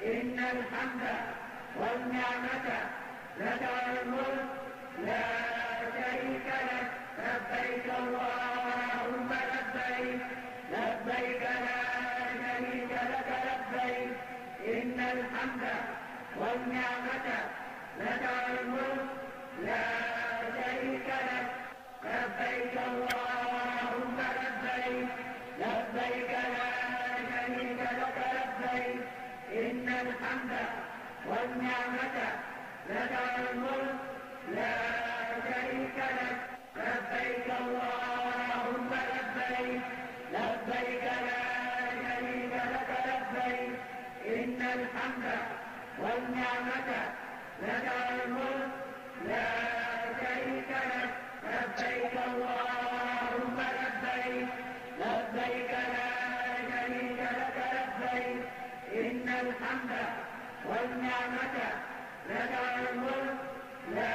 إن الحمد والنعمة لك الملك لا شريك لك. لبيك اللهم لبيك لبيك لا شريك لك لبيك. إن الحمد والنعمة لك الملك لا شريك لك. لبيك اللهم لبيك لبيك لا شريك لك لبيك. إن الحمد والنعمة لك الملك لا شريك لك. لبيك اللهم لبيك لبيك لا شريك لك لبيك. إن الحمد والنعمة لك الملك لا شريك لك. لبيك اللهم لبيك لبيك لا شريك لك لبيك. إن الحمد والنعمة لك الملك لا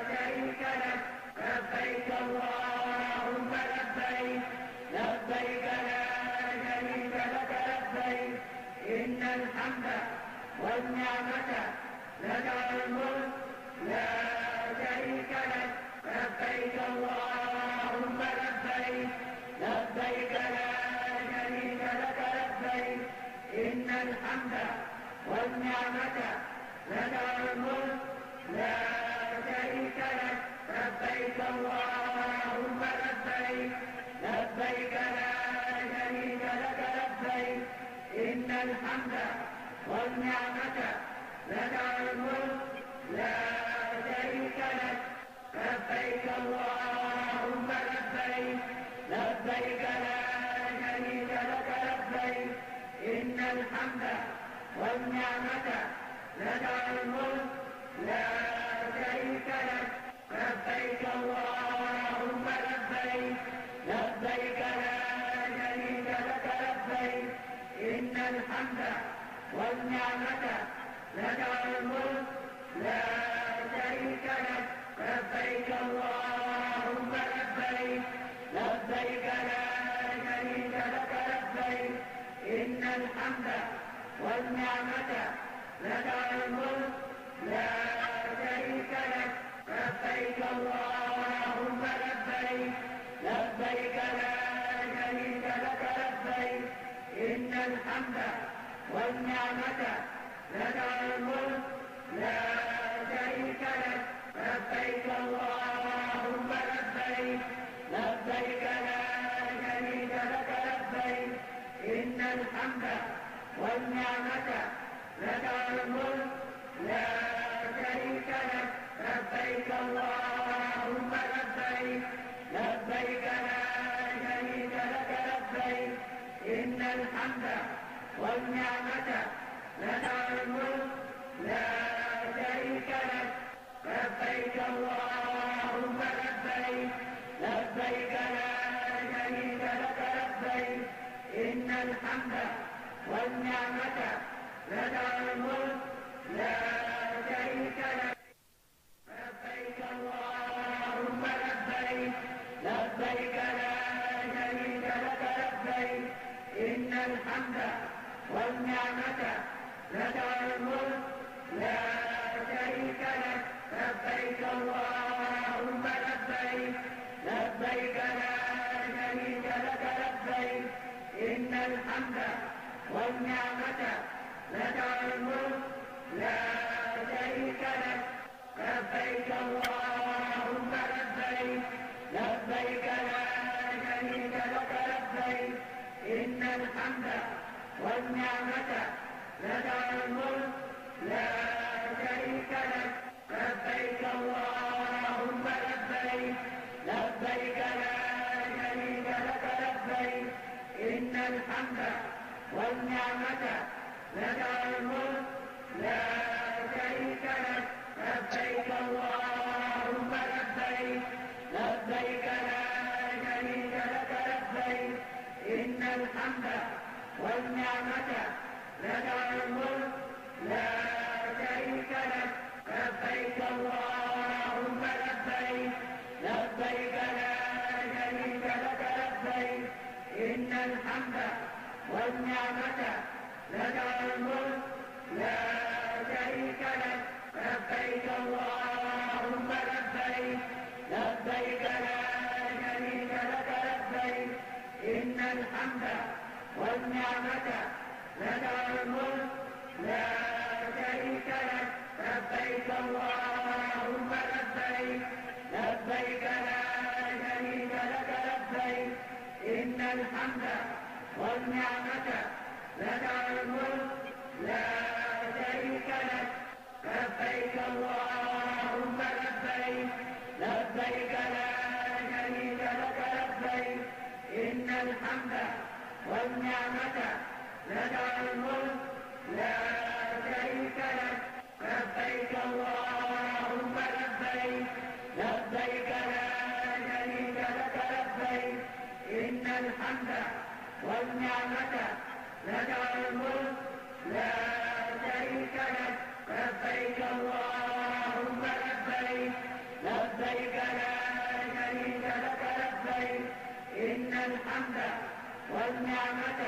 شريك لك. لبيك اللهم لبيك لبيك لا شريك لك لبيك. إن الحمد والنعمة لك الملك لا شريك لك. لبيك اللهم لبيك لبيك لا شريك لك لبيك. إن الحمد والنعمة لك الملك لا شريك لك. لبيك اللهم لبيك لبيك لا شريك لك لبيك. إن الحمد والنعمة لك الملك لا شريك لك. لبيك اللهم لبيك لبيك لا شريك لك لبيك. إن الحمد والنعمة لك الملك لا شريك لك. لبيك اللهم لبيك لبيك لا شريك لك لبيك. إن الحمد والنعمة لك الملك لا شريك لك. لبيك اللهم لبيك لبيك لا شريك لك لبيك. إن الحمد والنعمة لك الملك لا شريك لك. لبيك اللهم لبيك لبيك لا شريك لك لبيك. إن الحمد والنعمة لك الملك لا شريك لك. لبيك اللهم لبيك لبيك لا شريك لك لبيك. إن الحمد والنعمة لك الملك لا شريك لك. لبيك اللهم لبيك لبيك لا شريك لك لبيك. إن الحمد والنعمة لك الملك لا شريك لك. لبيك اللهم لبيك لبيك لا شريك لك لبيك. إن الحمد والنعمة لك الملك لا شريك لك. لبيك اللهم لبيك لبيك لا شريك لك لبيك. إن الحمد والنعمة لك الملك لا شريك لك. لبيك اللهم لبيك لبيك لا شريك لك لبيك. إن الحمد والنعمة لك الملك لا شريك لك. لبيك اللهم لبيك لبيك لا شريك لك لبيك. إن الحمد والنعمة لك الملك لا شريك لك. لبيك اللهم لبيك لبيك لا شريك لك لبيك. إن الحمد والنعمة لك الملك لا شريك لك. لبيك اللهم لبيك لبيك لا شريك لك لبيك. إن الحمد والنعمة لك الملك لا شريك لك. لبيك اللهم لبيك لبيك لا شريك لك لبيك. إن الحمد والنعمة لك الملك لا لك الملك لا شريك لك لبيك اللهم لبيك لبيك لا شريك لك لبيك إن الحمد والنعمة لك الملك لا شريك لك لبيك اللهم لبيك لبيك لا شريك لك لبيك إن الحمد والنعمة لك الملك لا شريك لك لبيك اللهم لبيك لبيك لا شريك لك لبيك إن الحمد والنعمة لك الملك لا شريك لك لبيك اللهم لبيك لبيك لا شريك لك لبيك إن الحمد والنعمة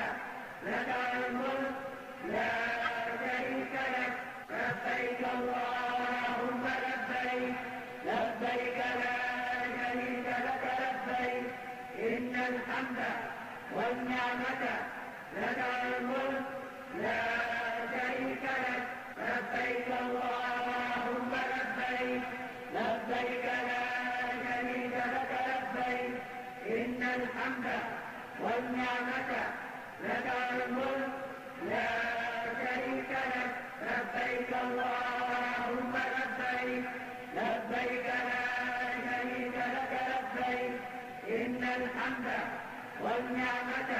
لك الملك لا شريك لك لبيك اللهم لبيك لبيك لا شريك لك لبيك إن الحمد والنعمة لك الملك لا شريك لك لبيك اللهم لبيك لبيك لا شريك لك لبيك إن الحمد والنعمة لك الملك لا شريك لك لبيك اللهم لبيك لبيك لا شريك لك لبيك إن الحمد والنعمة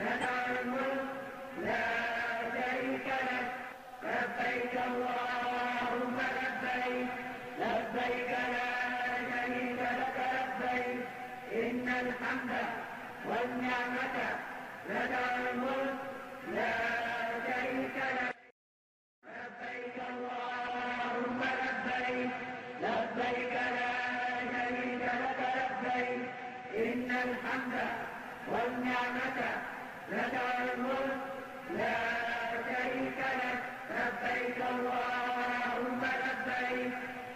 لك الملك لا شريك لك لبيك اللهم لبيك لبيك لا شريك لك لبيك إن الحمد والنعمة لك الملك لا شريك لك لبيك اللهم لبيك لبيك لا شريك لك لبيك إن الحمد والنعمة لك الملك لا شريك لك لبيك اللهم لبيك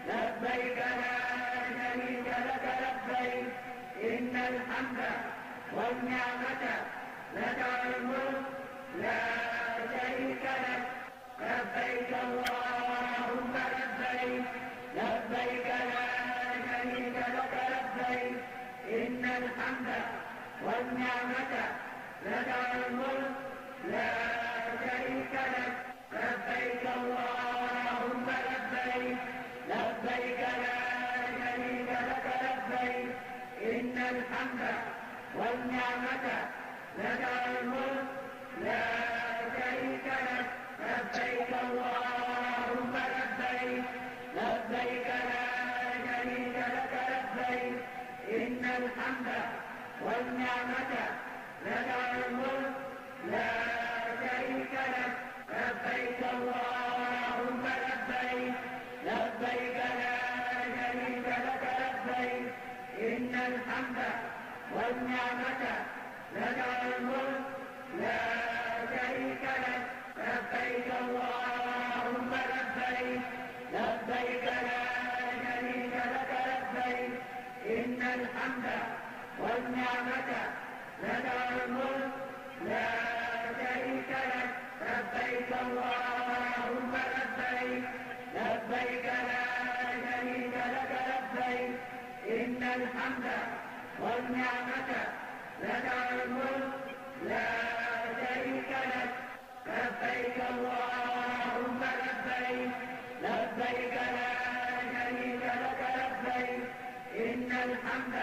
لبيك لا شريك لك لبيك إن الحمد والنعمة لك الملك لا شريك لك لبيك اللهم لبيك لبيك لا شريك لك لبيك إن الحمد والنعمة لك الملك لا شريك لك لبيك اللهم لبيك لبيك لا شريك لك لبيك إن الحمد والنعمة لك الملك لا شريك لك لبيك اللهم لبيك لبيك لا شريك لك لبيك إن الحمد والنعمة لك الملك لا شريك لك لبيك اللهم لبيك لبيك لا شريك لك لبيك إن الحمد والنعمة لك الملك لا شريك لك لبيك اللهم لبيك لبيك لا شريك لك لبيك إن الحمد والنعمة لك الملك لا شريك لك لبيك اللهم لبيك لبيك لا شريك لك لبيك إن الحمد والنعمة لك الملك لا شريك لك لبيك اللهم لبيك لبيك لا شريك لك لبيك إن الحمد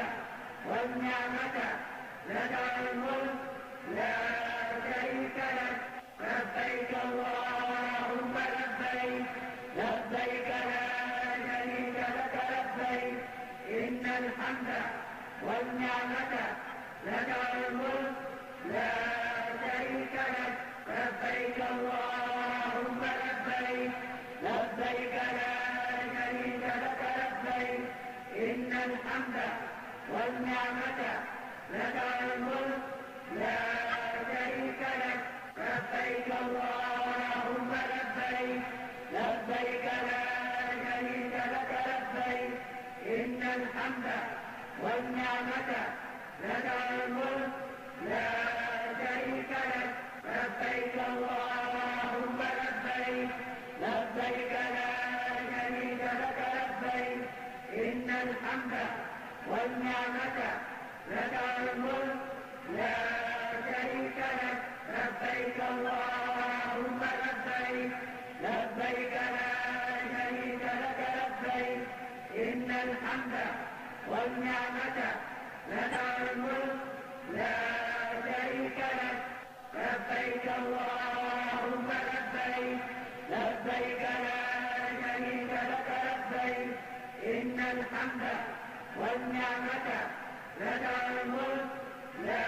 والنعمة لك الملك لا شريك لك لبيك اللهم لبيك لبيك لا شريك لك لبيك إن الحمد والنعمة لك الملك لا شريك لك لبيك اللهم لبيك لبيك لا شريك لك لبيك إن الحمد والنعمة لك الملك لا شريك لك لبيك اللهم لبيك لبيك لا شريك لك لبيك إن الحمد والنعمة لك الملك لا شريك لك لبيك اللهم لبيك لبيك لا شريك لك لبيك إن الحمد والنعمة لك الملك لا شريك لك لبيك اللهم لبيك لبيك لا شريك لك لبيك إن الحمد والنعمة لك الملك لا شريك لك لبيك اللهم لبيك لبيك لا شريك لك لبيك إن الحمد والنعمة لك الملك لا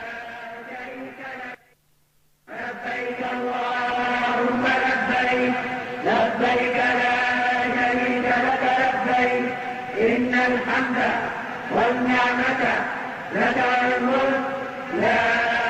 شريك لك لبيك اللهم لبيك لبيك لا شريك لك لبيك إن الحمد والنعمة لك الملك لا